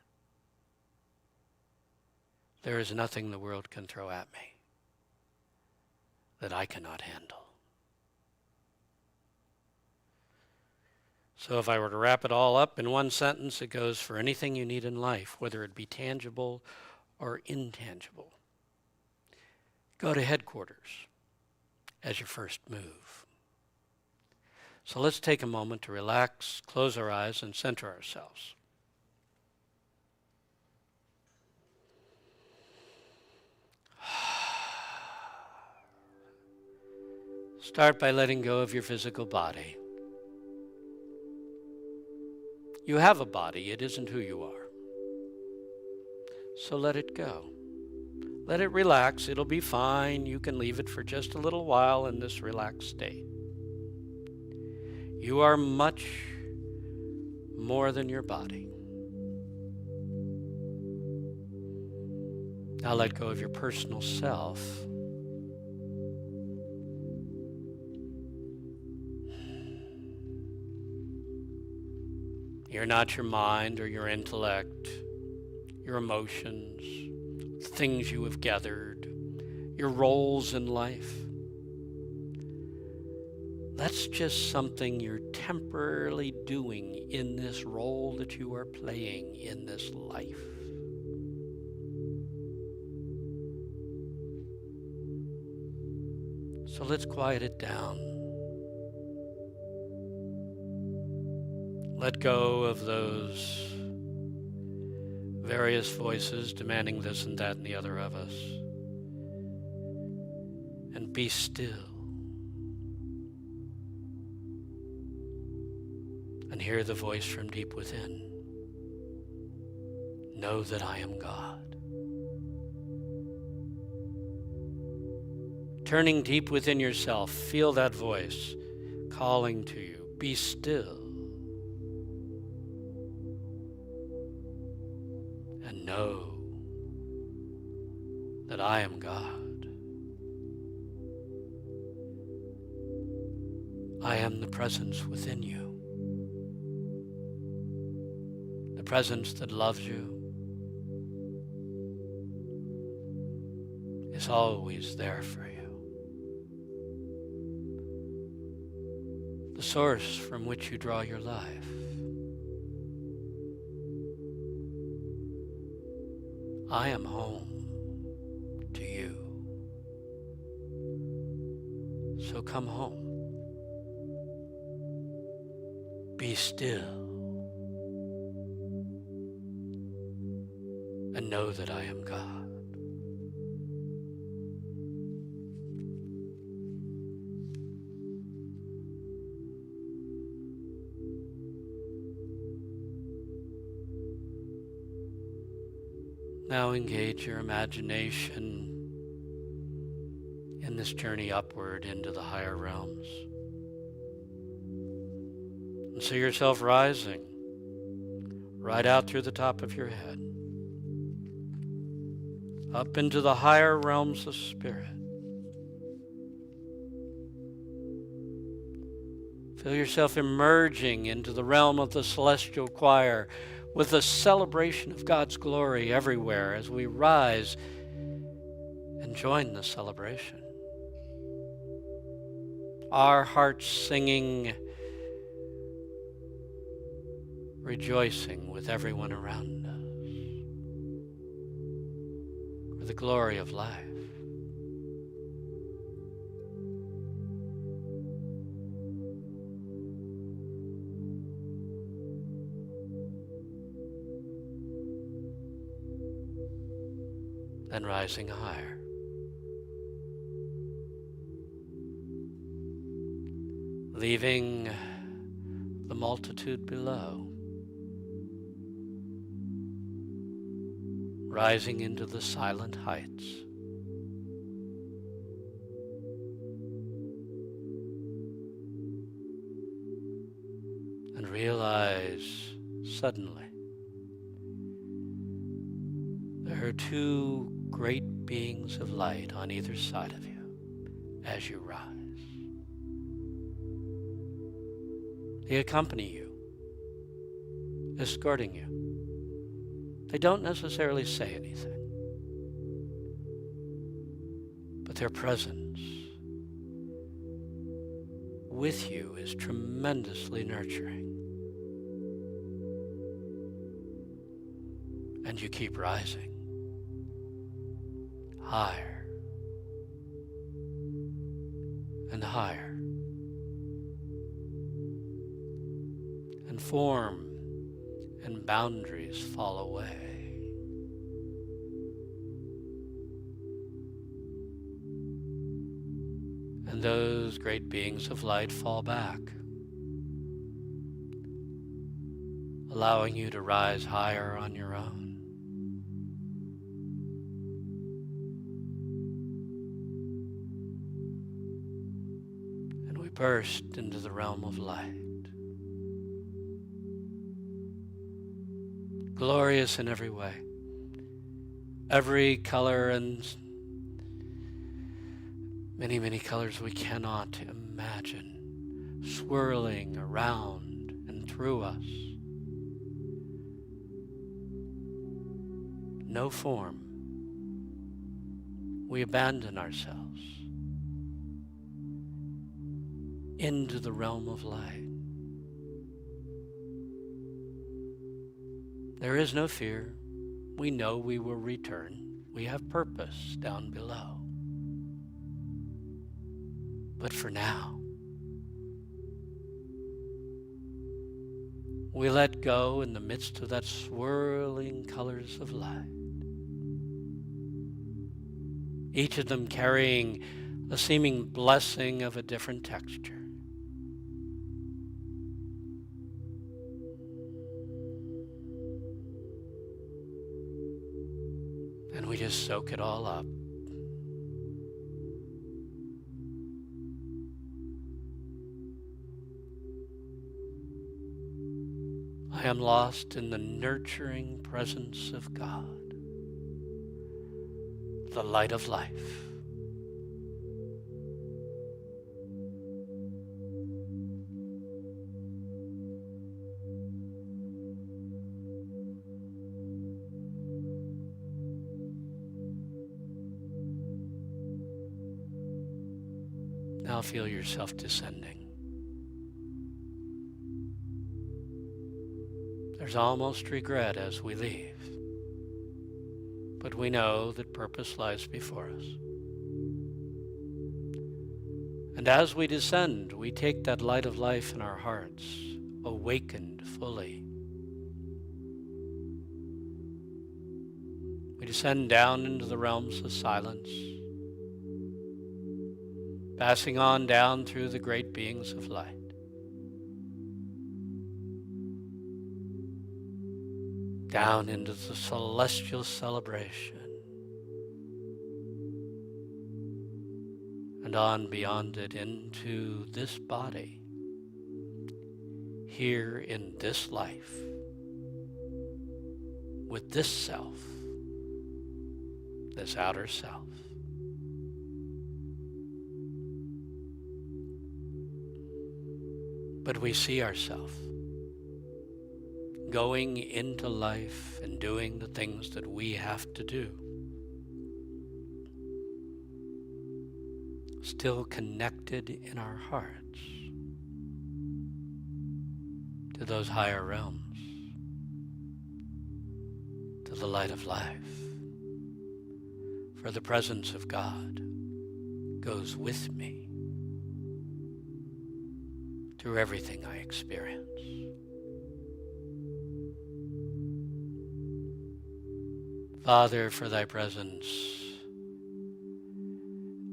there is nothing the world can throw at me that I cannot handle. So if I were to wrap it all up in one sentence, it goes, for anything you need in life, whether it be tangible or intangible, go to headquarters as your first move. So let's take a moment to relax, close our eyes, and center ourselves. Start by letting go of your physical body. You have a body, it isn't who you are. So let it go. Let it relax, it'll be fine. You can leave it for just a little while in this relaxed state. You are much more than your body. Now let go of your personal self. You're not your mind or your intellect, your emotions, things you have gathered, your roles in life. That's just something you're temporarily doing in this role that you are playing in this life. So let's quiet it down. Let go of those various voices demanding this and that and the other of us. And be still. And hear the voice from deep within. Know that I am God. Turning deep within yourself, feel that voice calling to you. Be still. And know that I am God. I am the presence within you. The presence that loves you is always there for you. The source from which you draw your life. I am home to you. So come home. Be still and know that I am God. Now engage your imagination in this journey upward into the higher realms. And see yourself rising right out through the top of your head, up into the higher realms of spirit. Feel yourself emerging into the realm of the celestial choir with a celebration of God's glory everywhere as we rise and join the celebration. Our hearts singing, rejoicing with everyone around us for the glory of life. Then rising higher. Leaving the multitude below. Rising into the silent heights. And realize suddenly there are two great beings of light on either side of you as you rise. They accompany you, escorting you. They don't necessarily say anything, but their presence with you is tremendously nurturing. And you keep rising higher and higher, and form and boundaries fall away. And those great beings of light fall back, allowing you to rise higher on your own. And we burst into the realm of light. Glorious in every way. Every color and many, many colors we cannot imagine swirling around and through us. No form. We abandon ourselves into the realm of light. There is no fear. We know we will return. We have purpose down below. But for now, we let go in the midst of that swirling colors of light. Each of them carrying a seeming blessing of a different texture. And we just soak it all up. I am lost in the nurturing presence of God, the light of life. Now feel yourself descending. There's almost regret as we leave, but we know that purpose lies before us. And as we descend, we take that light of life in our hearts, awakened fully. We descend down into the realms of silence, passing on down through the great beings of light. Down into the celestial celebration, and on beyond it into this body, here in this life, with this self, this outer self. But we see ourselves going into life and doing the things that we have to do, still connected in our hearts to those higher realms, to the light of life. For the presence of God goes with me through everything I experience. Father, for thy presence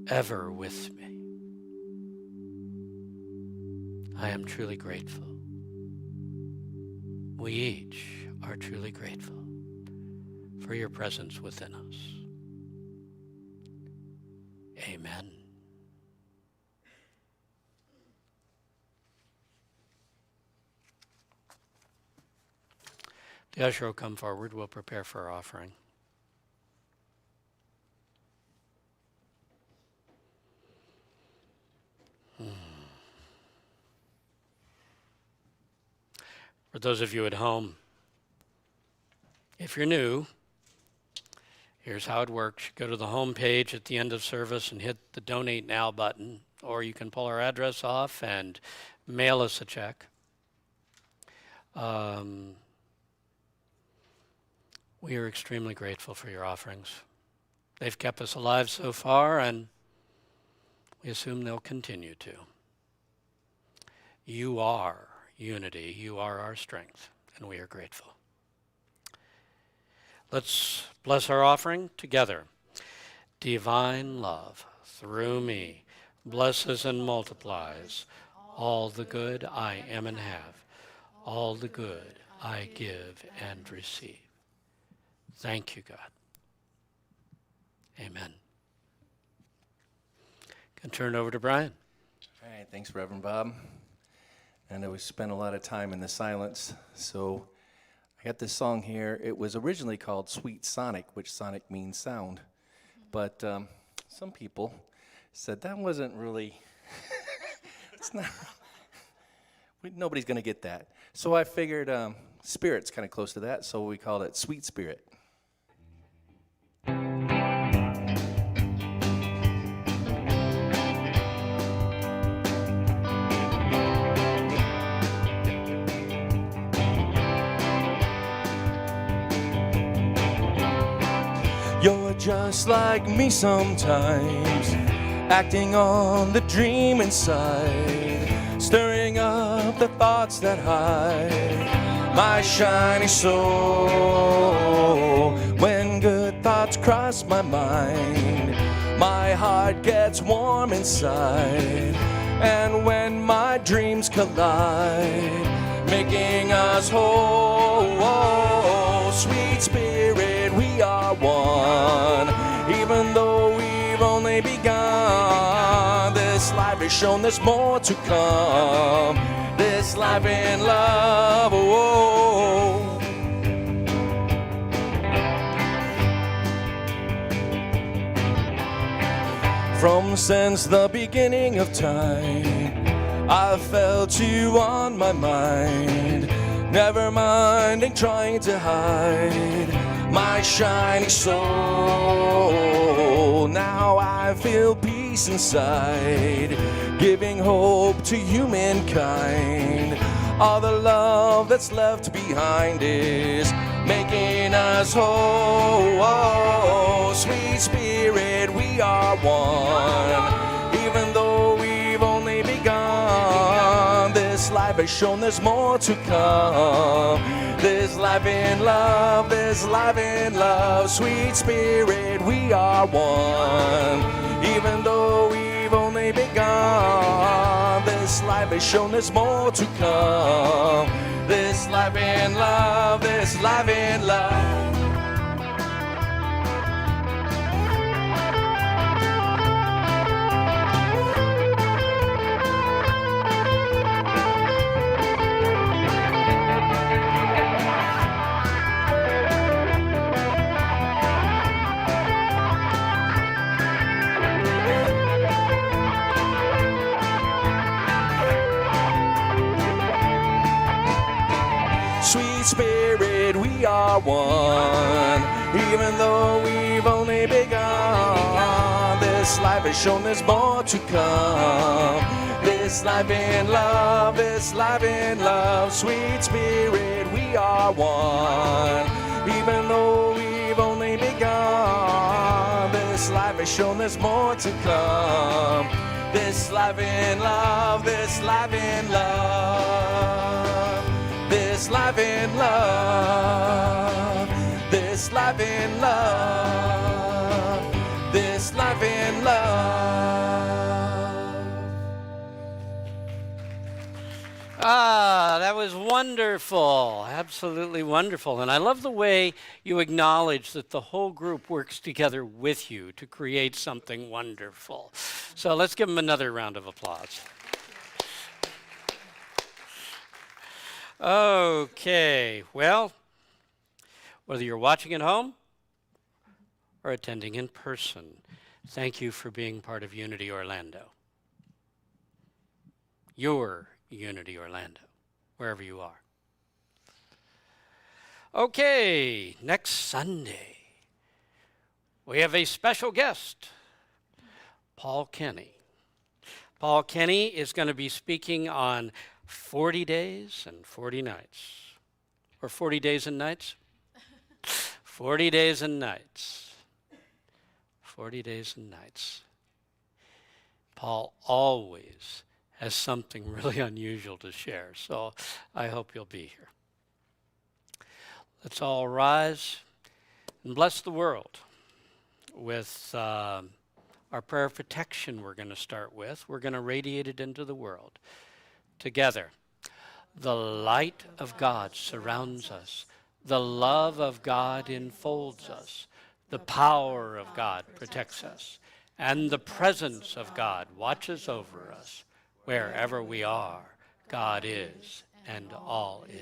ever with me, I am truly grateful. We each are truly grateful for your presence within us. Amen. The usher will come forward. We'll prepare for our offering. For those of you at home, if you're new, here's how it works. Go to the home page at the end of service and hit the Donate Now button, or you can pull our address off and mail us a check. We are extremely grateful for your offerings. They've kept us alive so far, and we assume they'll continue to. You are unity. You are our strength, and we are grateful. Let's bless our offering together. Divine love, through me, blesses and multiplies all the good I am and have, all the good I give and receive. Thank you, God. Amen. Can turn it over to Brian. All right, thanks, Reverend Bob. I know we spent a lot of time in the silence, so I got this song here. It was originally called Sweet Sonic, which sonic means sound, but some people said that wasn't really, it's not, nobody's going to get that. So I figured Spirit's kind of close to that, so we called it Sweet Spirit. You're just like me sometimes, acting on the dream inside, stirring up the thoughts that hide my shiny soul. When good thoughts cross my mind, my heart gets warm inside, and when my dreams collide, making us whole, sweet spirit, we are one, even though we've only begun. This life has shown there's more to come, this life in love, oh. From since the beginning of time, I've felt you on my mind, never minding trying to hide my shiny soul. Now I feel peace peace inside, giving hope to humankind. All the love that's left behind is making us whole. Sweet Spirit, we are one, even though we've only begun. This life has shown there's more to come. This life in love, this life in love. Sweet Spirit, we are one, even though we've only begun. This life has shown there's more to come. This life in love, this life in love. Sweet Spirit, we are one, even though we've only begun. This life has shown there's more to come. This life in love, this life in love. Sweet Spirit, we are one, even though we've only begun. This life has shown there's more to come. This life in love, this life in love. This life in love, this life in love, this life in love. Ah, that was wonderful, absolutely wonderful. And I love the way you acknowledge that the whole group works together with you to create something wonderful. So let's give them another round of applause. Okay, well, whether you're watching at home or attending in person, thank you for being part of Unity Orlando. Your Unity Orlando, wherever you are. Okay, next Sunday, we have a special guest, Paul Kenny. Paul Kenny is going to be speaking on 40 days and 40 nights. Or 40 days and nights? 40 days and nights. 40 days and nights. Paul always has something really unusual to share, so I hope you'll be here. Let's all rise and bless the world with our prayer of protection we're going to start with. We're going to radiate it into the world. Together, the light of God surrounds us. The love of God enfolds us. The power of God protects us. And the presence of God watches over us. Wherever we are, God is, and all